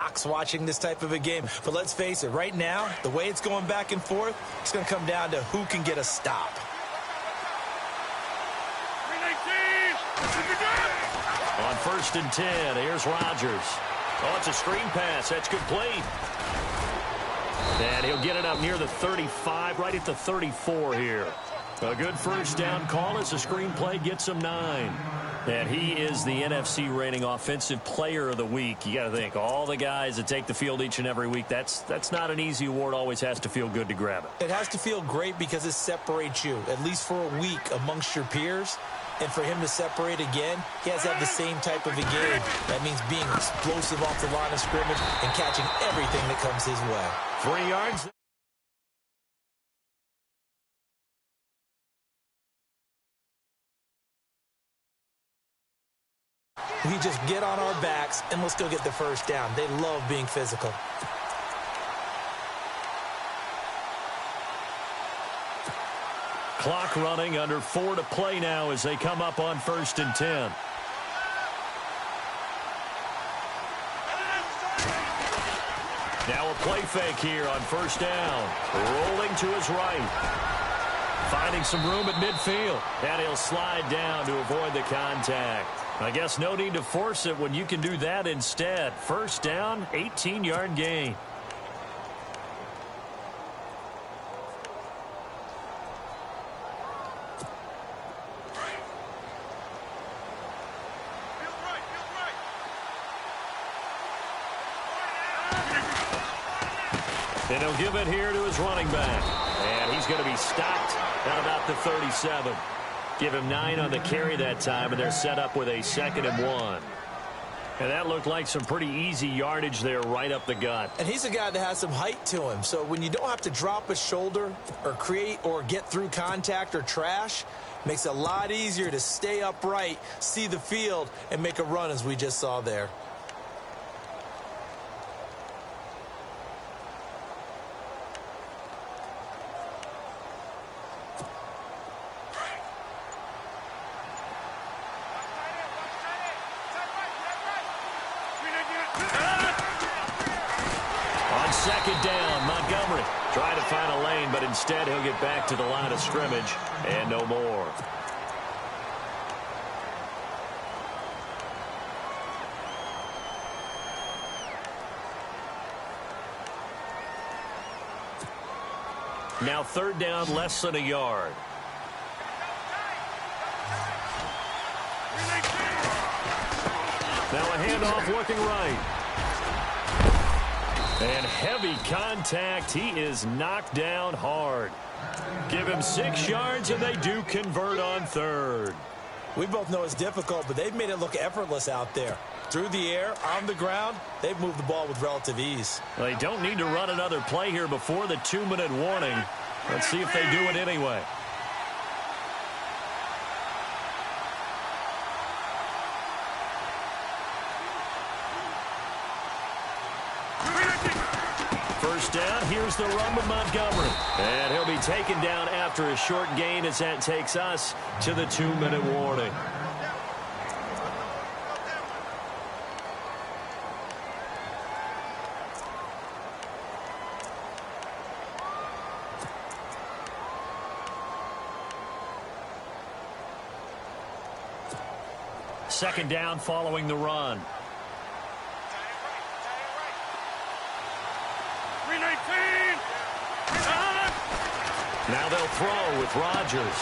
shocks watching this type of a game. But let's face it, right now, the way it's going back and forth, it's going to come down to who can get a stop. On 1st and 10, here's Rodgers. Oh, it's a screen pass. That's complete. And he'll get it up near the 35, right at the 34 here. A good first down call as the screen play gets him 9. And he is the NFC reigning offensive player of the week. You got to think, all the guys that take the field each and every week, that's not an easy award. Always has to feel good to grab it. It has to feel great because it separates you, at least for a week, amongst your peers. And for him to separate again, he has to have the same type of a game. That means being explosive off the line of scrimmage and catching everything that comes his way. 3 yards. We just get on our backs and let's go get the first down. They love being physical. Clock running, under 4 to play now as they come up on 1st and 10. Now a play fake here on 1st down. Rolling to his right. Finding some room at midfield. And he'll slide down to avoid the contact. I guess no need to force it when you can do that instead. 1st down, 18-yard gain. And he'll give it here to his running back. And he's going to be stopped at about the 37. Give him 9 on the carry that time, and they're set up with a 2nd and 1. And that looked like some pretty easy yardage there right up the gut. And he's a guy that has some height to him. So when you don't have to drop a shoulder or create or get through contact or trash, makes it a lot easier to stay upright, see the field, and make a run as we just saw there. On 2nd down, Montgomery trying to find a lane, but instead he'll get back to the line of scrimmage and no more. Now 3rd down, less than a yard. Now a handoff looking right. And heavy contact. He is knocked down hard. Give him 6 yards, and they do convert on 3rd. We both know it's difficult, but they've made it look effortless out there. Through the air, on the ground, they've moved the ball with relative ease. They don't need to run another play here before the 2-minute warning. Let's see if they do it anyway. First down, here's the run with Montgomery. And he'll be taken down after a short gain as that takes us to the 2-minute warning. Second down following the run. Now they'll throw with Rodgers.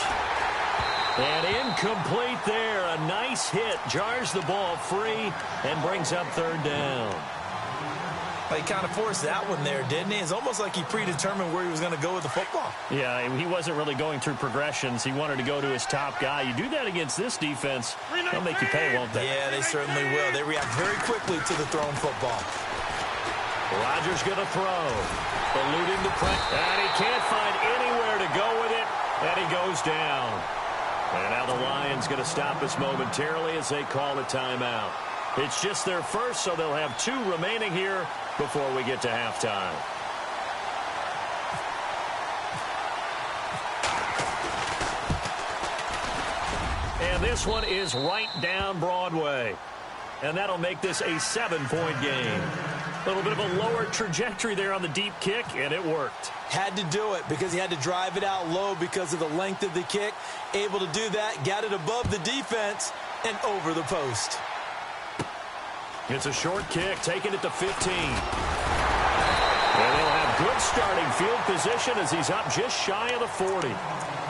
And incomplete there. A nice hit. Jars the ball free and brings up 3rd down. Well, he kind of forced that one there, didn't he? It's almost like he predetermined where he was going to go with the football. Yeah, he wasn't really going through progressions. He wanted to go to his top guy. You do that against this defense, they'll make you pay, won't they? Yeah, they certainly will. They react very quickly to the thrown football. Rodgers going to throw. Eluding the pressure. And he can't find anywhere to go with it. And he goes down. And now the Lions going to stop us momentarily as they call a timeout. It's just their first, so they'll have 2 remaining here before we get to halftime. And this one is right down Broadway. And that'll make this a 7-point game. A little bit of a lower trajectory there on the deep kick, and it worked. Had to do it because he had to drive it out low because of the length of the kick. Able to do that, got it above the defense, and over the post. It's a short kick, taking it to 15. And they'll have good starting field position as he's up just shy of the 40.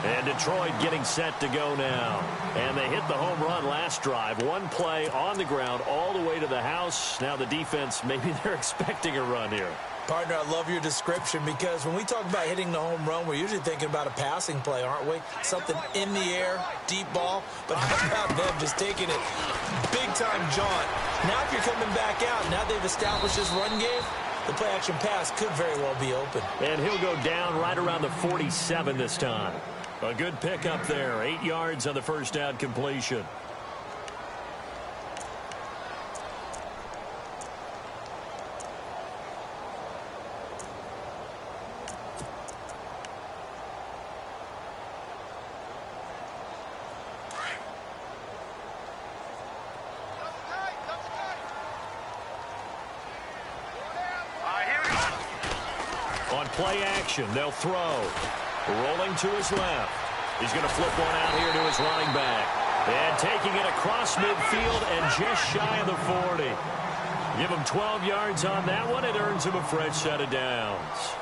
And Detroit getting set to go now. And they hit the home run last drive. One play on the ground all the way to the house. Now the defense, maybe they're expecting a run here. Partner, I love your description because when we talk about hitting the home run, we're usually thinking about a passing play, aren't we? Something in the air, deep ball. But how about them just taking it big-time jaunt? Now if you're coming back out, now they've established this run game, the play-action pass could very well be open. And he'll go down right around the 47 this time. A good pickup there. 8 yards on the first down completion. On play action, they'll throw. Rolling to his left. He's going to flip one out here to his running back. And taking it across midfield and just shy of the 40. Give him 12 yards on that one. It earns him a fresh set of downs.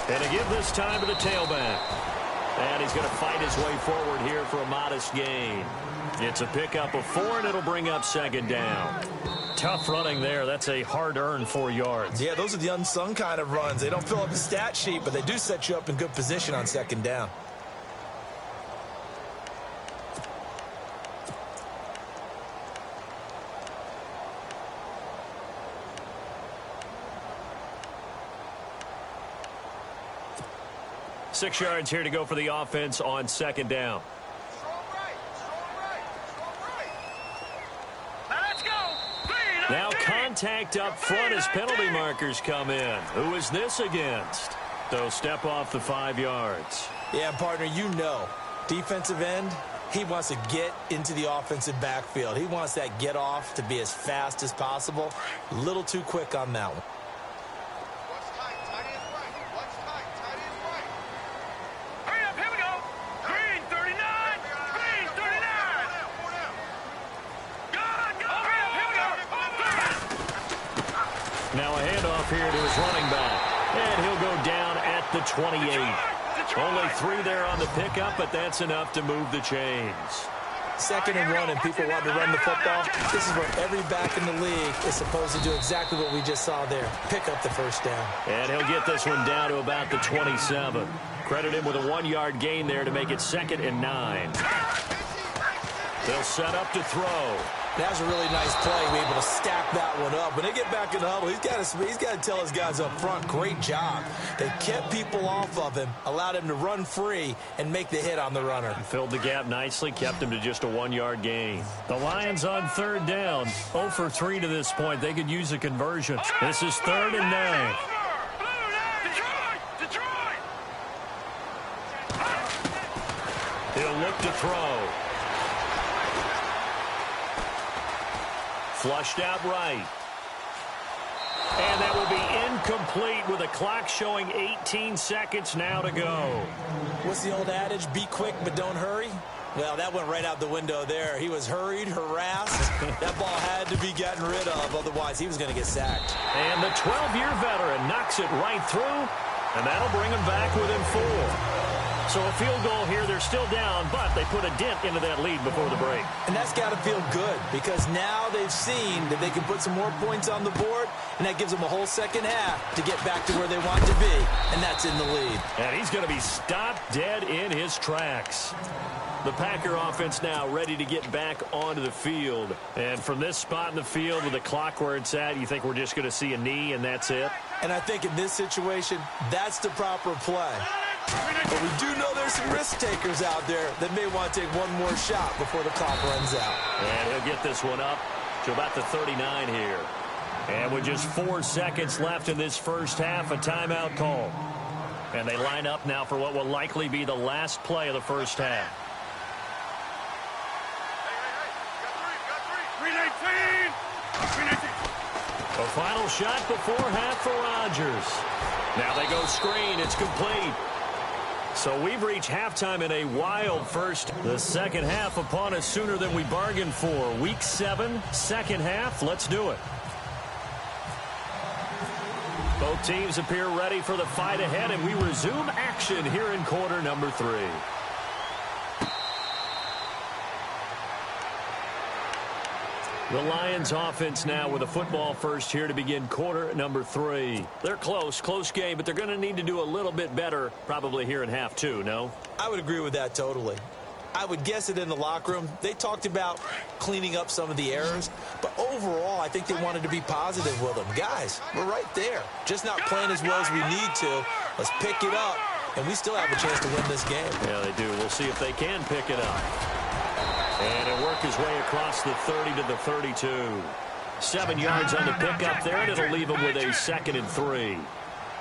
And a give this time to the tailback. And he's going to fight his way forward here for a modest gain. It's a pickup of 4, and it'll bring up second down. Tough running there. That's a hard-earned 4 yards. Yeah, those are the unsung kind of runs. They don't fill up the stat sheet, but they do set you up in good position on second down. Six yards here to go for the offense on second down. Now contact up front as penalty markers come in. Who is this against? They'll step off the 5 yards. Yeah, partner, you know, defensive end, he wants to get into the offensive backfield. He wants that get off to be as fast as possible. A little too quick on that one. Now a handoff here to his running back. And he'll go down at the 28. Only 3 there on the pickup, but that's enough to move the chains. 2nd and 1, and people want to run the football. This is where every back in the league is supposed to do exactly what we just saw there. Pick up the first down. And he'll get this one down to about the 27. Credit him with a 1-yard gain there to make it 2nd and 9. They'll set up to throw. That was a really nice play. Be able to stack that one up. When they get back in the huddle, he's got to tell his guys up front, great job. They kept people off of him, allowed him to run free, and make the hit on the runner. Filled the gap nicely, kept him to just a 1-yard gain. The Lions on 3rd down, 0 for 3 to this point. They could use a conversion. This is 3rd and 9. He'll look to throw. Flushed out right. And that will be incomplete with the clock showing 18 seconds now to go. What's the old adage? Be quick, but don't hurry. Well, that went right out the window there. He was hurried, harassed. That ball had to be gotten rid of, otherwise he was going to get sacked. And the 12-year veteran knocks it right through, and that'll bring him back within 4. So a field goal here, they're still down, but they put a dent into that lead before the break. And that's got to feel good because now they've seen that they can put some more points on the board, and that gives them a whole second half to get back to where they want to be, and that's in the lead. And he's going to be stopped dead in his tracks. The Packer offense now ready to get back onto the field. And from this spot in the field with the clock where it's at, you think we're just going to see a knee and that's it? And I think in this situation, that's the proper play. But we do know there's some risk takers out there that may want to take one more shot before the clock runs out. And he'll get this one up to about the 39 here. And with just 4 seconds left in this first half, a timeout call. And they line up now for what will likely be the last play of the first half. A final shot before half for Rodgers. Now they go screen. It's complete. So we've reached halftime in a wild first. The second half upon us sooner than we bargained for. Week 7, second half. Let's do it. Both teams appear ready for the fight ahead, and we resume action here in quarter number 3. The Lions offense now with a football first here to begin quarter number 3. They're close game, but they're going to need to do a little bit better probably here in half 2, no? I would agree with that totally. I would guess it in the locker room. They talked about cleaning up some of the errors, but overall I think they wanted to be positive with them. Guys, we're right there. Just not playing as well as we need to. Let's pick it up, and we still have a chance to win this game. Yeah, they do. We'll see if they can pick it up. And he'll work his way across the 30 to the 32. 7 yards on the pickup there, and it'll leave him with a 2nd and 3.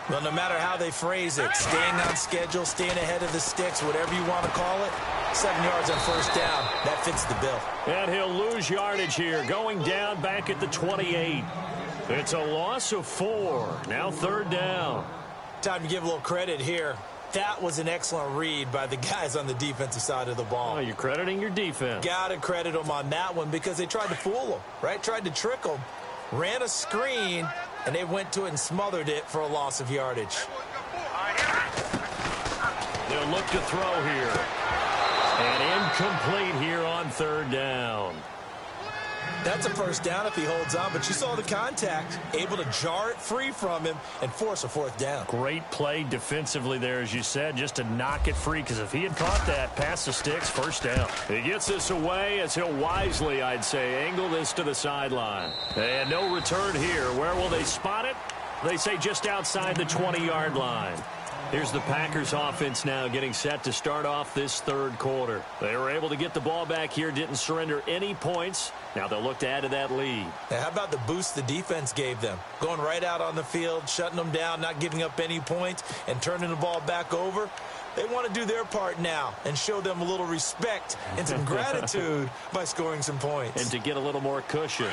Well, no matter how they phrase it, staying on schedule, staying ahead of the sticks, whatever you want to call it, 7 yards on first down, that fits the bill. And he'll lose yardage here, going down back at the 28. It's a loss of 4. Now 3rd down. Time to give a little credit here. That was an excellent read by the guys on the defensive side of the ball. Oh, you're crediting your defense. Got to credit them on that one because they tried to fool them, right? Tried to trick them. Ran a screen, and they went to it and smothered it for a loss of yardage. They'll look to throw here. And incomplete here on 3rd down. That's a first down if he holds on, but you saw the contact, able to jar it free from him and force a 4th down. Great play defensively there, as you said, just to knock it free, because if he had caught that, past the sticks, first down. He gets this away as he'll wisely, I'd say, angle this to the sideline. And no return here. Where will they spot it? They say just outside the 20-yard line. Here's the Packers offense now getting set to start off this 3rd quarter. They were able to get the ball back here, didn't surrender any points. Now they'll look to add to that lead. Now, how about the boost the defense gave them? Going right out on the field, shutting them down, not giving up any points, and turning the ball back over. They want to do their part now and show them a little respect and some gratitude by scoring some points. And to get a little more cushion.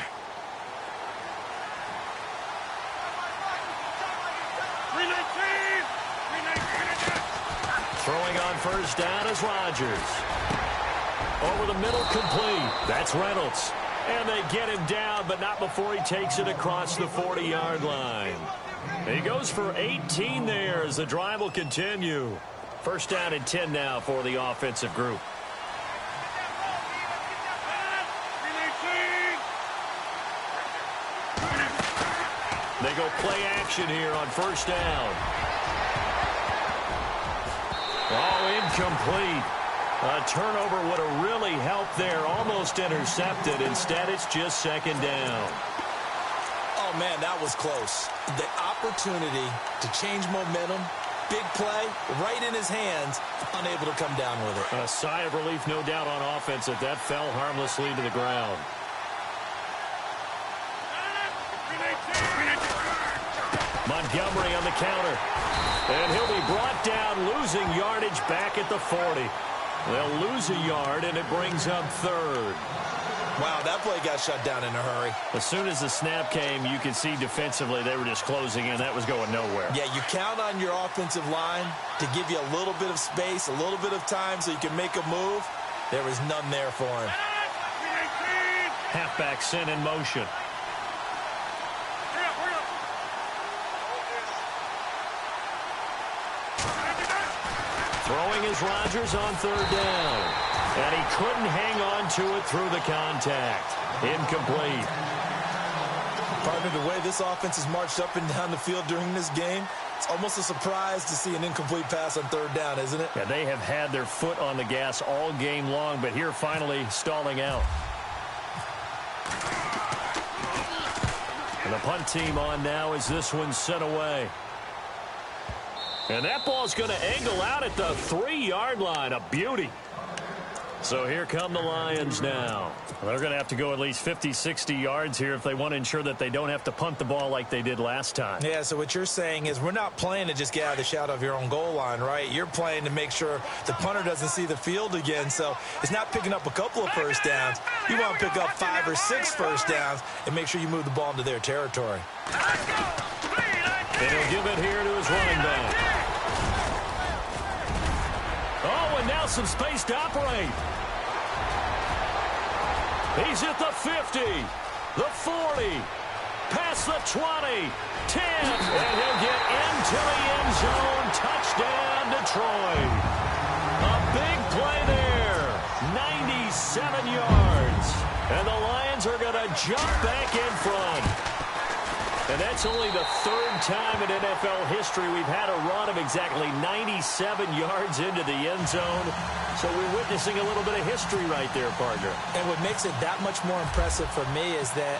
Throwing on first down is Rodgers. Over the middle, complete. That's Reynolds. And they get him down, but not before he takes it across the 40-yard line. He goes for 18 there as the drive will continue. First down and 10 now for the offensive group. They go play action here on first down. Oh, incomplete. A turnover would have really helped there. Almost intercepted. Instead, it's just 2nd down. Oh, man, that was close. The opportunity to change momentum, big play, right in his hands, unable to come down with it. A sigh of relief, no doubt, on offense that fell harmlessly to the ground. Montgomery on the counter. And he'll be brought down, losing yardage back at the 40. They'll lose a yard, and it brings up 3rd. Wow, that play got shut down in a hurry. As soon as the snap came, you could see defensively they were just closing in. That was going nowhere. Yeah, you count on your offensive line to give you a little bit of space, a little bit of time so you can make a move. There was none there for him. Halfback sent in motion. Throwing is Rodgers on 3rd down. And he couldn't hang on to it through the contact. Incomplete. Partner, the way this offense has marched up and down the field during this game, it's almost a surprise to see an incomplete pass on 3rd down, isn't it? Yeah, they have had their foot on the gas all game long, but here finally stalling out. And the punt team on now as this one's sent away. And that ball's going to angle out at the 3-yard line. A beauty. So here come the Lions now. They're going to have to go at least 50, 60 yards here if they want to ensure that they don't have to punt the ball like they did last time. Yeah, so what you're saying is we're not playing to just get out of the shadow of your own goal line, right? You're playing to make sure the punter doesn't see the field again. So it's not picking up a couple of first downs. You want to pick up 5 or 6 first downs and make sure you move the ball into their territory. And he'll give it here to his running back. Oh, and now some space to operate. He's at the 50, the 40, past the 20, 10, and he'll get into the end zone. Touchdown, Detroit. A big play there, 97 yards. And the Lions are going to jump back in front. And that's only the 3rd time in NFL history we've had a run of exactly 97 yards into the end zone. So we're witnessing a little bit of history right there, partner. And what makes it that much more impressive for me is that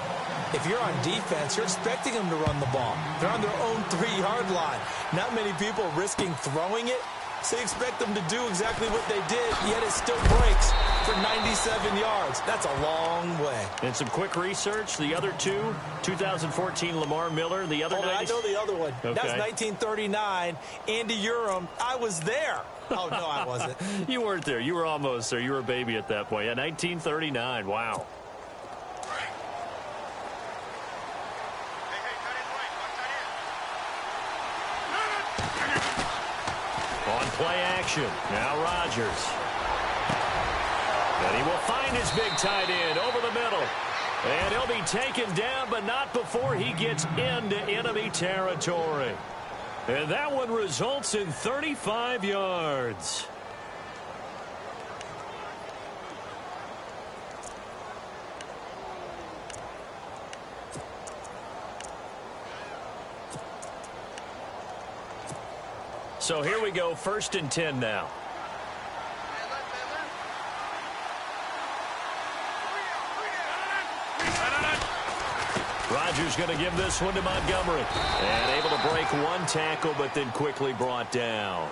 if you're on defense, you're expecting them to run the ball. They're on their own 3-yard line. Not many people risking throwing it. So you expect them to do exactly what they did, yet it still breaks for 97 yards. That's a long way. And some quick research. The other two, 2014 Lamar Miller. The other I know the other one. Okay. That was 1939. Andy Urim. I was there. Oh, no, I wasn't. You weren't there. You were almost there. You were a baby at that point. Yeah, 1939. Wow. On play action. Now Rodgers. And he will find his big tight end over the middle. And he'll be taken down, but not before he gets into enemy territory. And that one results in 35 yards. So here we go, 1st and 10 now. Rodgers going to give this one to Montgomery. And able to break one tackle, but then quickly brought down.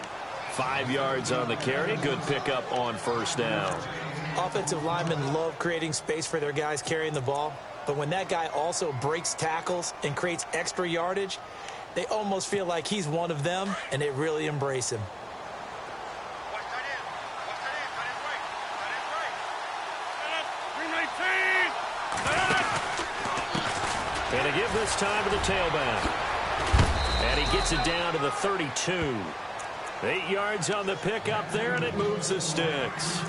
5 yards on the carry. Good pickup on 1st down. Offensive linemen love creating space for their guys carrying the ball. But when that guy also breaks tackles and creates extra yardage, they almost feel like he's one of them, and they really embrace him. And to give this time to the tailback. And he gets it down to the 32. 8 yards on the pickup there, and it moves the sticks.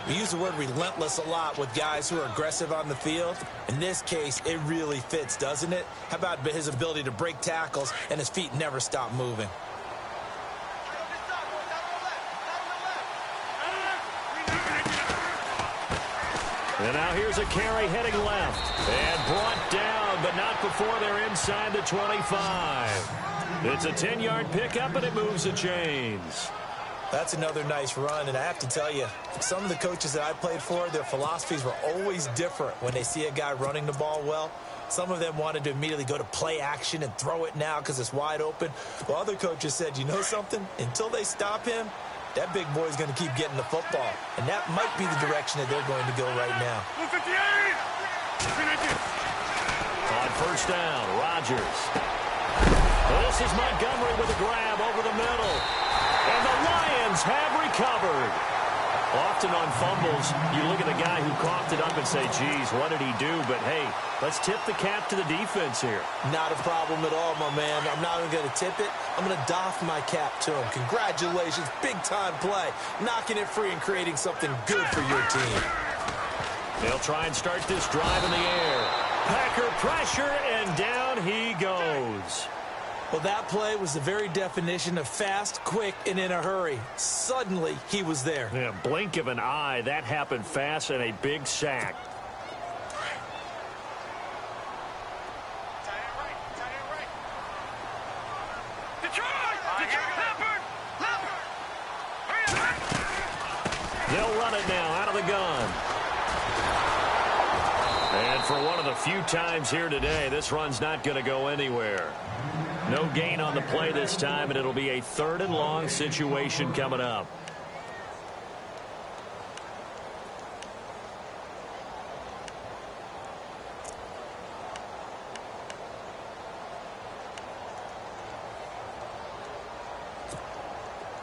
We use the word relentless a lot with guys who are aggressive on the field. In this case, it really fits, doesn't it? How about his ability to break tackles and his feet never stop moving? And now here's a carry heading left. And brought down, but not before they're inside the 25. It's a 10-yard pickup, and it moves the chains. That's another nice run, and I have to tell you, some of the coaches that I played for, their philosophies were always different when they see a guy running the ball well. Some of them wanted to immediately go to play action and throw it now because it's wide open. While other coaches said, you know something? Until they stop him, that big boy's going to keep getting the football. And that might be the direction that they're going to go right now. On 1st down, Rodgers. This is Montgomery with a grab over the middle. And the Lions have recovered. Often on fumbles, you look at the guy who coughed it up and say, geez, what did he do? But, hey, let's tip the cap to the defense here. Not a problem at all, my man. I'm not even going to tip it. I'm going to doff my cap to him. Congratulations. Big-time play. Knocking it free and creating something good for your team. They'll try and start this drive in the air. Packer pressure, and down he goes. Well, that play was the very definition of fast, quick, and in a hurry. Suddenly, he was there. Yeah, blink of an eye. That happened fast and a big sack. They'll run it now out of the gun. And for one of the few times here today, this run's not going to go anywhere. No gain on the play this time, and it'll be a 3rd and long situation coming up.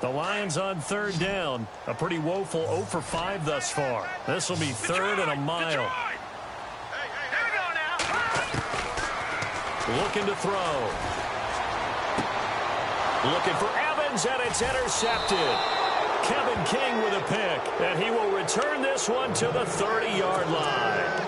The Lions on third down. A pretty woeful 0 for 5 thus far. This will be third and a mile. Looking to throw. Looking for Evans, and it's intercepted. Kevin King with a pick, and he will return this one to the 30-yard line.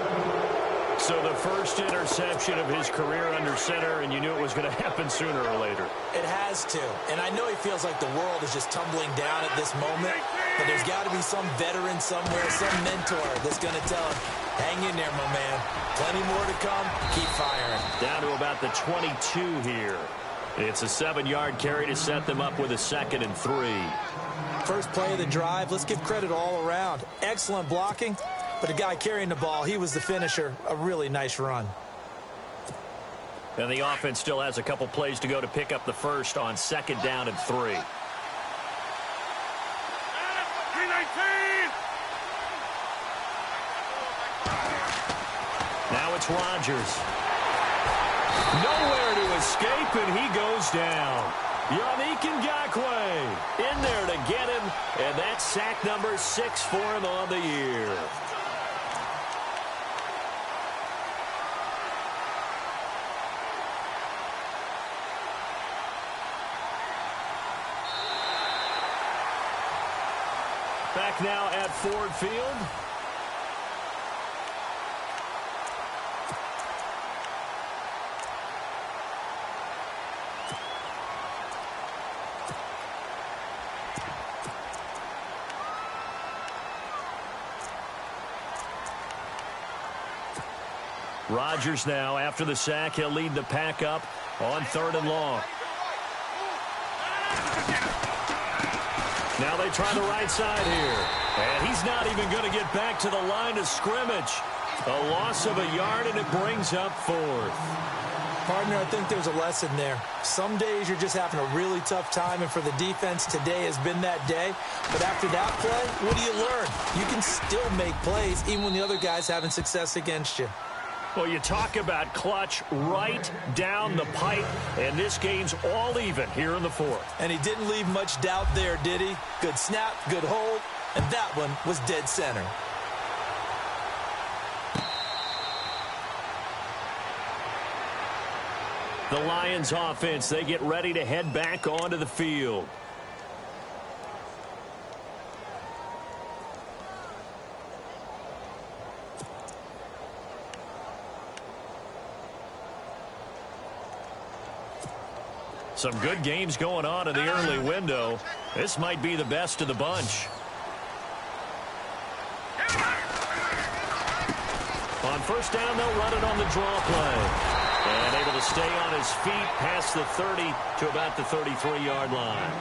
So the first interception of his career under center, and you knew it was going to happen sooner or later. It has to. And I know he feels like the world is just tumbling down at this moment, but there's got to be some veteran somewhere, some mentor that's going to tell him, hang in there, my man. Plenty more to come. Keep firing. Down to about the 22 here. It's a 7-yard carry to set them up with a 2nd and 3. First play of the drive, let's give credit all around. Excellent blocking. But the guy carrying the ball, he was the finisher. A really nice run. And the offense still has a couple plays to go to pick up the first on 2nd down and 3. 319. Now it's Rodgers. Nowhere to escape, and he goes down. Yannick Ngakoue in there to get him, and that's sack number 6 for him on the year. Back now at Ford Field. Rodgers now, after the sack, he'll lead the pack up on 3rd and long. Now they try the right side here. And he's not even going to get back to the line of scrimmage. A loss of a yard, and it brings up 4th. Partner, I think there's a lesson there. Some days you're just having a really tough time, and for the defense, today has been that day. But after that play, what do you learn? You can still make plays even when the other guy's having success against you. Well, you talk about clutch right down the pipe, and this game's all even here in the 4th. And he didn't leave much doubt there, did he? Good snap, good hold, and that one was dead center. The Lions offense, they get ready to head back onto the field. Some good games going on in the early window. This might be the best of the bunch. On 1st down, they'll run it on the draw play. And able to stay on his feet past the 30 to about the 33-yard line.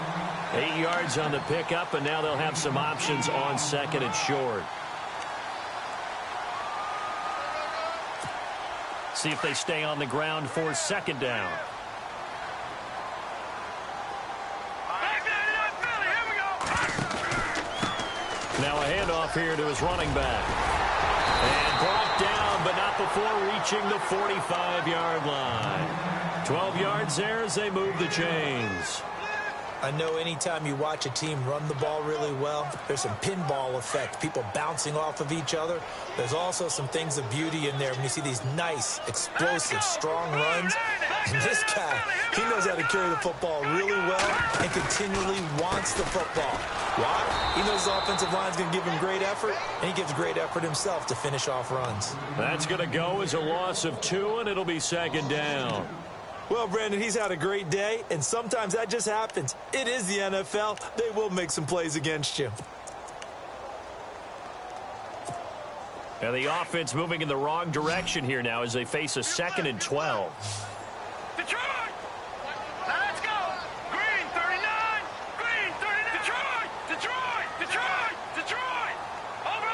8 yards on the pickup, and now they'll have some options on 2nd and short. See if they stay on the ground for 2nd down. Now a handoff here to his running back. And brought down, but not before reaching the 45-yard line. 12 yards there as they move the chains. I know anytime you watch a team run the ball really well, there's some pinball effect, people bouncing off of each other. There's also some things of beauty in there when you see these nice, explosive, strong runs. And this guy, he knows how to carry the football really well and continually wants the football. Why? He knows the offensive line's going to give him great effort, and he gives great effort himself to finish off runs. That's going to go as a loss of 2, and it'll be 2nd down. Well, Brandon, he's had a great day, and sometimes that just happens. It is the NFL. They will make some plays against you. And the offense moving in the wrong direction here now as they face a 2nd and 12. Detroit! Let's go! Green 39! Green 39! Detroit! Detroit! Detroit! Detroit! Over!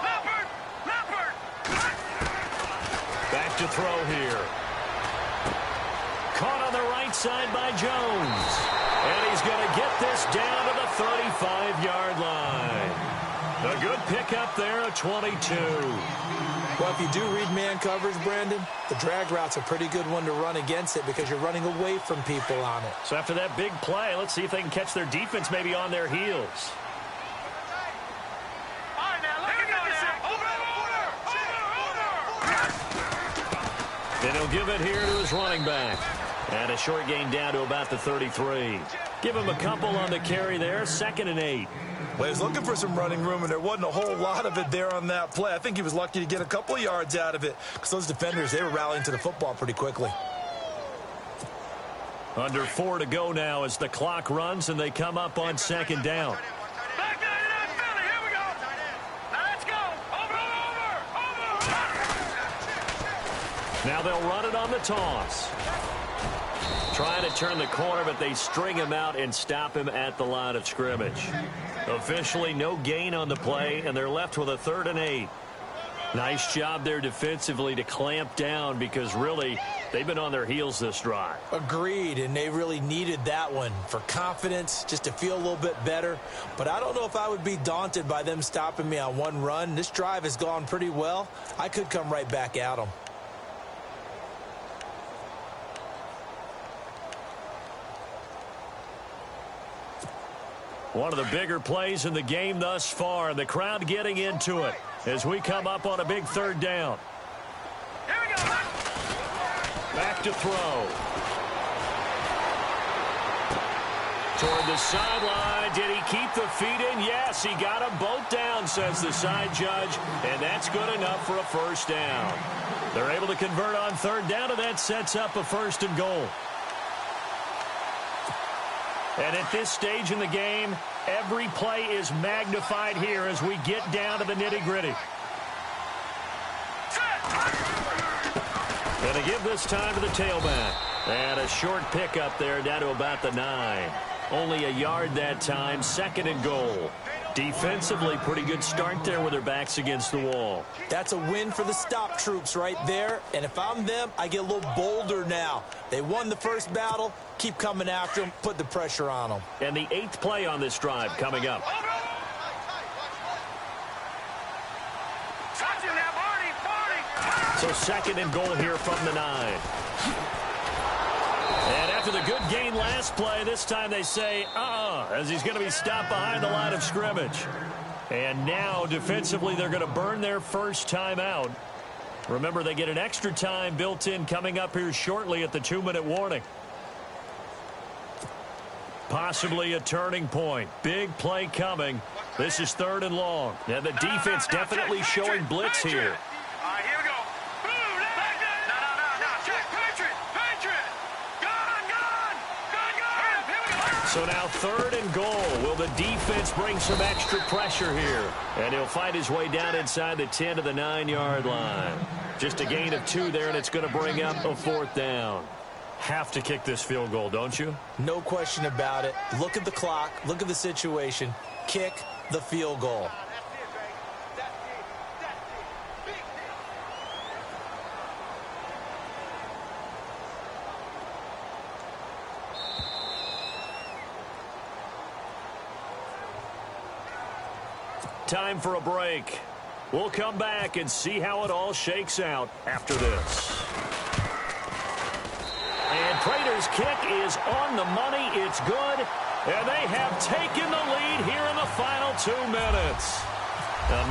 Leopard! Leopard! Back to throw here. Caught on the right side by Jones. And he's going to get this down to the 35-yard line. A good pickup there at 22. Well, if you do read man coverage, Brandon, the drag route's a pretty good one to run against it because you're running away from people on it. So after that big play, let's see if they can catch their defense maybe on their heels. All right, now, look at this. Over. Then he'll give it here to his running back. And a short gain down to about the 33. Give him a couple on the carry there, 2nd and 8. Well, he was looking for some running room, and there wasn't a whole lot of it there on that play. I think he was lucky to get a couple of yards out of it because those defenders, they were rallying to the football pretty quickly. Under 4 to go now as the clock runs and they come up on 2nd down. Back 99 Philly. Here we go. Now let's go. Over. Now they'll run it on the toss. Trying to turn the corner, but they string him out and stop him at the line of scrimmage. Officially no gain on the play, and they're left with a 3rd and 8. Nice job there defensively to clamp down because really they've been on their heels this drive. Agreed, and they really needed that one for confidence, just to feel a little bit better. But I don't know if I would be daunted by them stopping me on one run. This drive has gone pretty well. I could come right back at them. One of the bigger plays in the game thus far, and the crowd getting into it as we come up on a big 3rd down. Here we go. Back to throw. Toward the sideline. Did he keep the feet in? Yes, he got them both down, says the side judge, and that's good enough for a 1st down. They're able to convert on 3rd down, and that sets up a 1st and goal. And at this stage in the game, every play is magnified here as we get down to the nitty-gritty. Going to give this time to the tailback. And a short pickup there down to about the 9. Only a yard that time, 2nd and goal. Defensively, pretty good start there with their backs against the wall. That's a win for the stop troops right there. And if I'm them, I get a little bolder now. They won the first battle. Keep coming after them. Put the pressure on them. And the 8th play on this drive coming up. So 2nd and goal here from the 9. And after the good gain last play, this time they say, as he's going to be stopped behind the line of scrimmage. And now, defensively, they're going to burn their first time out. Remember, they get an extra time built in coming up here shortly at the 2-minute warning. Possibly a turning point. Big play coming. This is 3rd and long. And the defense definitely showing blitz here. All right, here we go. So now 3rd and goal. Will the defense bring some extra pressure here? And he'll fight his way down inside the 10 to the 9-yard line. Just a gain of 2 there, and it's going to bring up a 4th down. Have to kick this field goal, don't you? No question about it. Look at the clock. Look at the situation. Kick the field goal. Time for a break. We'll come back and see how it all shakes out after this. And Prater's kick is on the money. It's good. And they have taken the lead here in the final 2 minutes.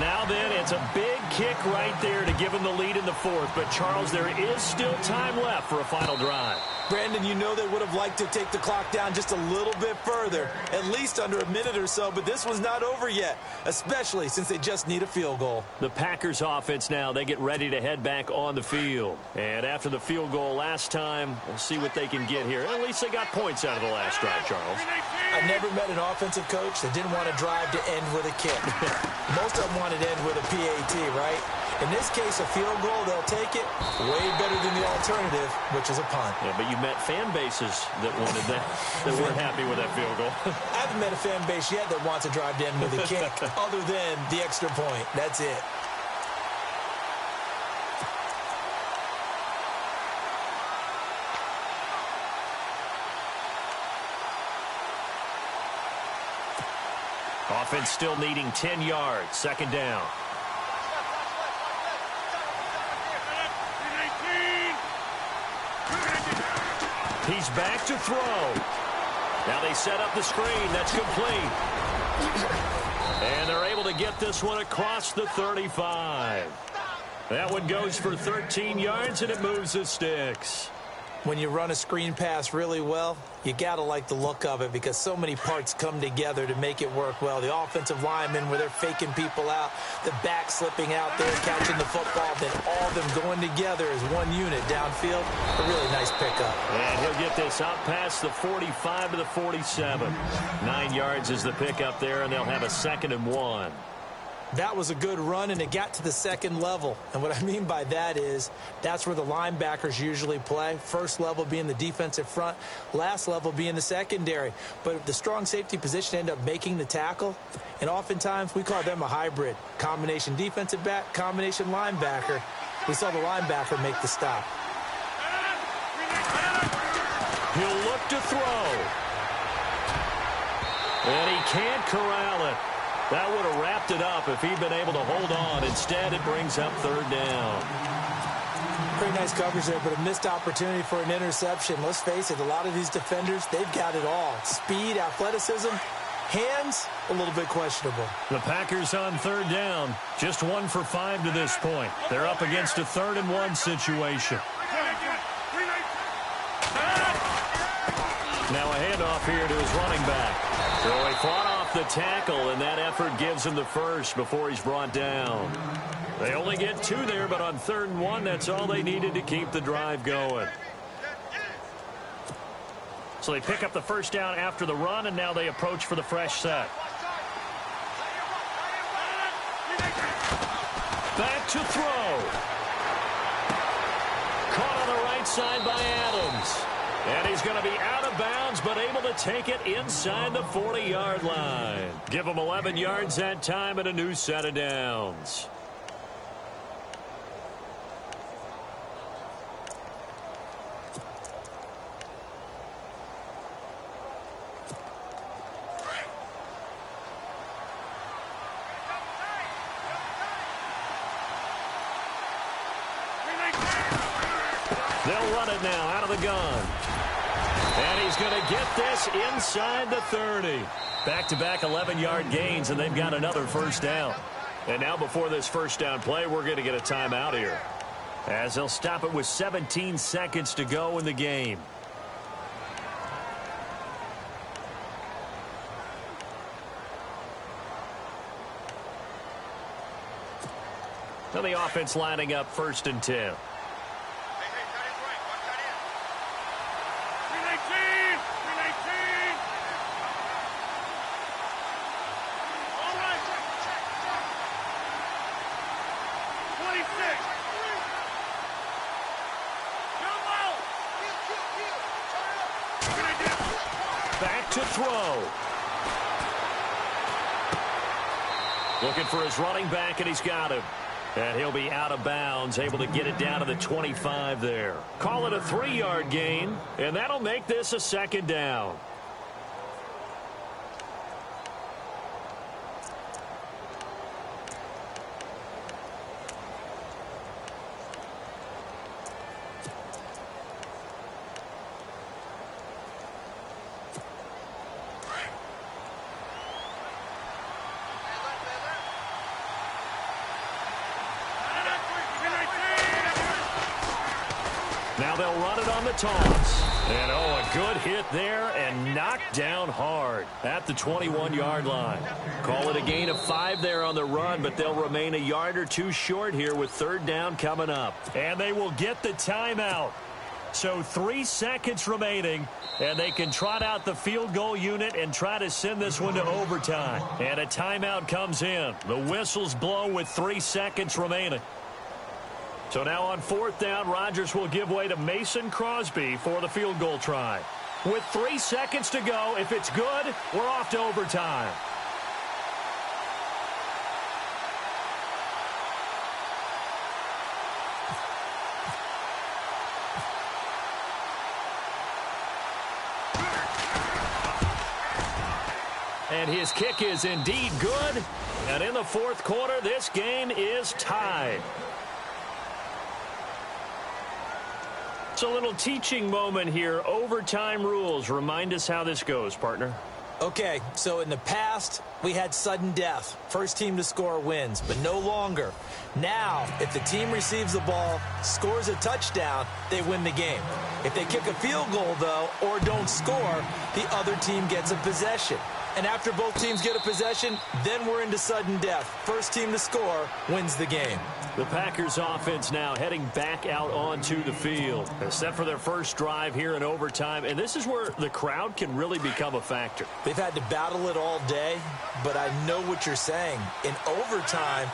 Now then, it's a big kick right there to give them the lead in the 4th. But, Charles, there is still time left for a final drive. Brandon, you know they would have liked to take the clock down just a little bit further, at least under a minute or so, but this was not over yet, especially since they just need a field goal. The Packers offense now, they get ready to head back on the field. And after the field goal last time, we'll see what they can get here. At least they got points out of the last drive, Charles. I never met an offensive coach that didn't want to drive to end with a kick. Most of them wanted to end with a PAT, right? In this case, a field goal, they'll take it way better than the alternative, which is a punt. Yeah, but you met fan bases that wanted that, that weren't happy with that field goal. I haven't met a fan base yet that wants to drive to end with a kick, other than the extra point. That's it. Offense still needing 10 yards, 2nd down. He's back to throw. Now they set up the screen. That's complete. And they're able to get this one across the 35. That one goes for 13 yards, and it moves the sticks. When you run a screen pass really well, you got to like the look of it because so many parts come together to make it work well. The offensive linemen, where they're faking people out, the back slipping out there, catching the football, then all of them going together as one unit downfield. A really nice pickup. And he'll get this out past the 45 to the 47. 9 yards is the pickup there, and they'll have a 2nd and 1. That was a good run, and it got to the second level. And what I mean by that is that's where the linebackers usually play. First level being the defensive front, last level being the secondary. But the strong safety position ended up making the tackle, and oftentimes we call them a hybrid. Combination defensive back, combination linebacker. We saw the linebacker make the stop. He'll look to throw. And he can't corral it. That would have wrapped it up if he'd been able to hold on. Instead, it brings up 3rd down. Pretty nice coverage there, but a missed opportunity for an interception. Let's face it, a lot of these defenders, they've got it all. Speed, athleticism, hands, a little bit questionable. The Packers on 3rd down. Just 1 for 5 to this point. They're up against a 3rd and 1 situation. Now a handoff here to his running back. So he fought off the tackle, and that effort gives him the first before he's brought down. They only get 2 there, but on 3rd and 1, that's all they needed to keep the drive going. So they pick up the first down after the run, and now they approach for the fresh set. Back to throw. Caught on the right side by Adams. And he's going to be out of bounds, but able to take it inside the 40-yard line. Give him 11 yards that time and a new set of downs. They'll run it now out of the gun. And he's going to get this inside the 30. Back-to-back 11-yard gains, and they've got another first down. And now before this first down play, we're going to get a timeout here, as they'll stop it with 17 seconds to go in the game. Now the offense lining up 1st and 10. Back to throw. Looking for his running back, and he's got him. And he'll be out of bounds, able to get it down to the 25 there. Call it a 3-yard gain, and that'll make this a 2nd down. Now they'll run it on the toss. And, oh, a good hit there and knocked down hard at the 21-yard line. Call it a gain of 5 there on the run, but they'll remain a yard or 2 short here with 3rd down coming up. And they will get the timeout. So 3 seconds remaining, and they can trot out the field goal unit and try to send this one to overtime. And a timeout comes in. The whistles blow with 3 seconds remaining. So now on 4th down, Rodgers will give way to Mason Crosby for the field goal try. With 3 seconds to go, if it's good, we're off to overtime. And his kick is indeed good. And in the 4th quarter, this game is tied. It's a little teaching moment here. Overtime rules. Remind us how this goes, partner. Okay, so in the past, we had sudden death. First team to score wins, but no longer. Now, if the team receives the ball, scores a touchdown, they win the game. If they kick a field goal, though, or don't score, the other team gets a possession. And after both teams get a possession, then we're into sudden death. First team to score wins the game. The Packers offense now heading back out onto the field. They're set for their first drive here in overtime, and this is where the crowd can really become a factor. They've had to battle it all day, but I know what you're saying. In overtime,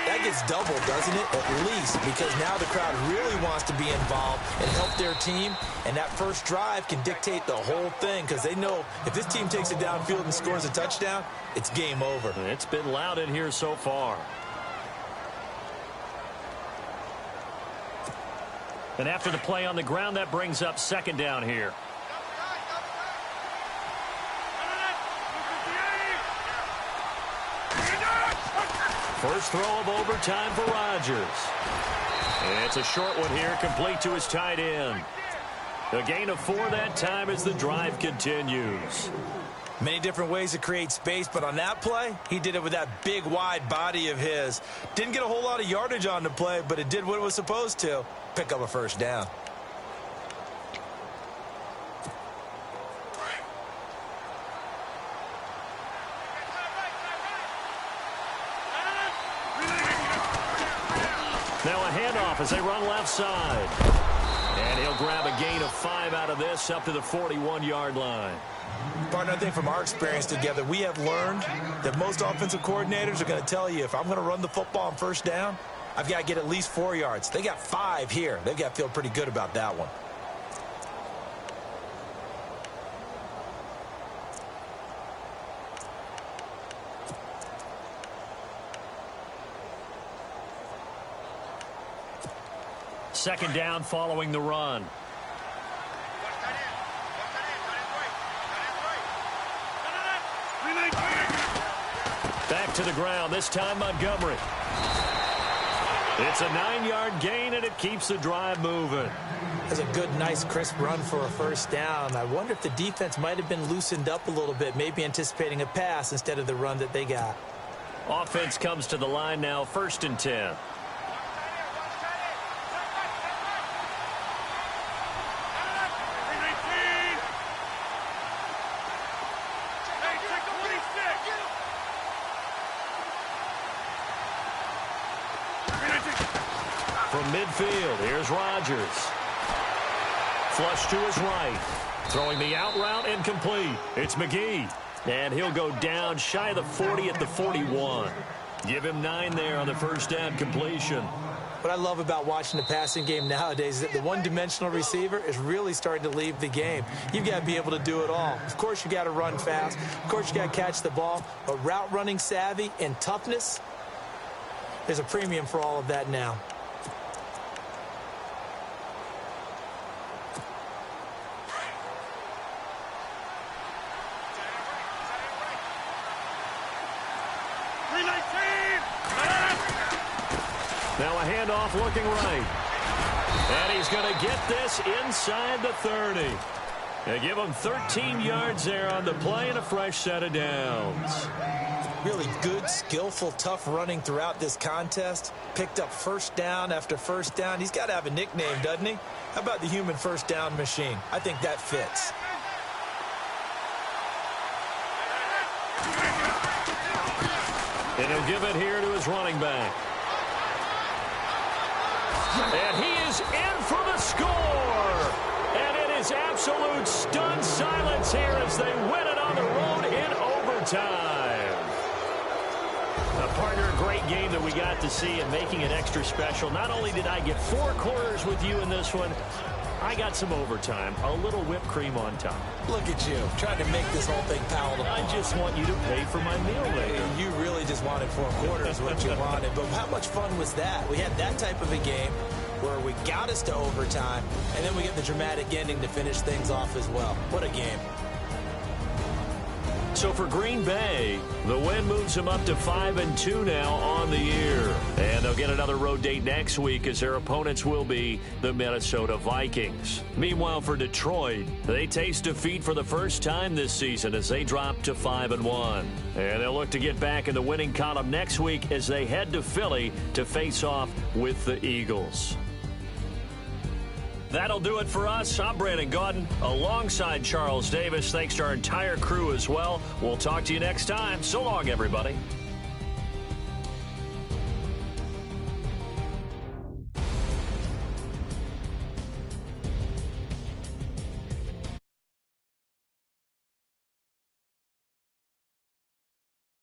that gets doubled, doesn't it? At least, because now the crowd really wants to be involved and help their team, and that first drive can dictate the whole thing because they know if this team takes it downfield and scores a touchdown, it's game over. It's been loud in here so far. And after the play on the ground, that brings up second down here. First throw of overtime for Rodgers. And it's a short one here, complete to his tight end. A gain of 4 that time as the drive continues. Many different ways to create space, but on that play, he did it with that big, wide body of his. Didn't get a whole lot of yardage on the play, but it did what it was supposed to. Pick up a first down. Now a handoff as they run left side. And he'll grab a gain of 5 out of this up to the 41-yard line. Partner, I think from our experience together, we have learned that most offensive coordinators are going to tell you, if I'm going to run the football on first down, I've got to get at least 4 yards. They got 5 here. They've got to feel pretty good about that one. Second down following the run. Back to the ground, this time Montgomery. It's a 9-yard gain, and it keeps the drive moving. That's a good, nice, crisp run for a first down. I wonder if the defense might have been loosened up a little bit, maybe anticipating a pass instead of the run that they got. Offense comes to the line now, 1st and 10. From midfield, here's Rodgers. Flush to his right. Throwing the out route incomplete. It's McGee. And he'll go down shy of the 40 at the 41. Give him 9 there on the first down completion. What I love about watching the passing game nowadays is that the one-dimensional receiver is really starting to leave the game. You've got to be able to do it all. Of course, you got to run fast. Of course, you got to catch the ball. But route running savvy and toughness, there's a premium for all of that now. Now a handoff looking right. And he's going to get this inside the 30. They give him 13 yards there on the play and a fresh set of downs. Really good, skillful, tough running throughout this contest. Picked up first down after first down. He's got to have a nickname, doesn't he? How about the human first down machine? I think that fits. And he'll give it here to his running back. And he is in for the score. And it is absolute stunned silence here as they win it on the road in overtime. A partner, a great game that we got to see and making it extra special. Not only did I get 4 quarters with you in this one, I got some overtime, a little whipped cream on top. Look at you, trying to make this whole thing palatable. I just want you to pay for my meal later. You really just wanted 4 quarters, what you wanted. But how much fun was that? We had that type of a game where we got us to overtime, and then we get the dramatic ending to finish things off as well. What a game. So for Green Bay, the win moves them up to 5-2 now on the year. And they'll get another road date next week as their opponents will be the Minnesota Vikings. Meanwhile, for Detroit, they taste defeat for the first time this season as they drop to 5-1. And they'll look to get back in the winning column next week as they head to Philly to face off with the Eagles. That'll do it for us. I'm Brandon Gaudin alongside Charles Davis. Thanks to our entire crew as well. We'll talk to you next time. So long, everybody.